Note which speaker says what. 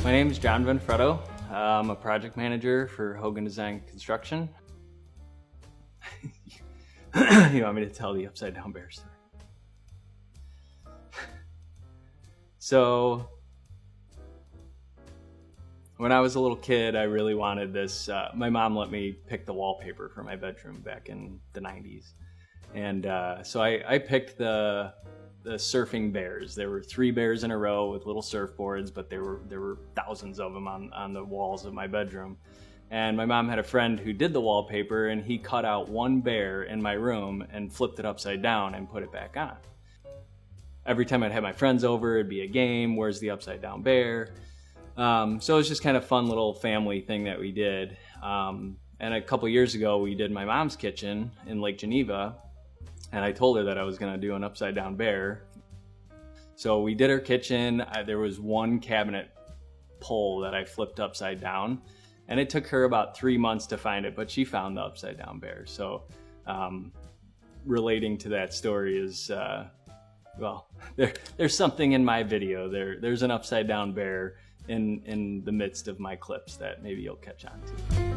Speaker 1: My name is John Vanfretto. I'm a project manager for Hogan Design Construction. You want me to tell the upside down bear story? So, when I was a little kid, I really wanted this. My mom let me pick the wallpaper for my bedroom back in the 90s. And so I picked the surfing bears. There were 3 bears in a row with little surfboards, but there were thousands of them on the walls of my bedroom. And my mom had a friend who did the wallpaper, and he cut out one bear in my room and flipped it upside down and put it back on. Every time I'd have my friends over, it'd be a game. Where's the upside down bear? So it was just kind of a fun little family thing that we did. And a couple years ago, we did my mom's kitchen in Lake Geneva, and I told her that I was going to do an upside down bear. So we did her kitchen. There was one cabinet pole that I flipped upside down, and it took her about 3 months to find it, but she found the upside down bear. So relating to that story is, well, there's something in my video. There's an upside down bear in the midst of my clips that maybe you'll catch on to.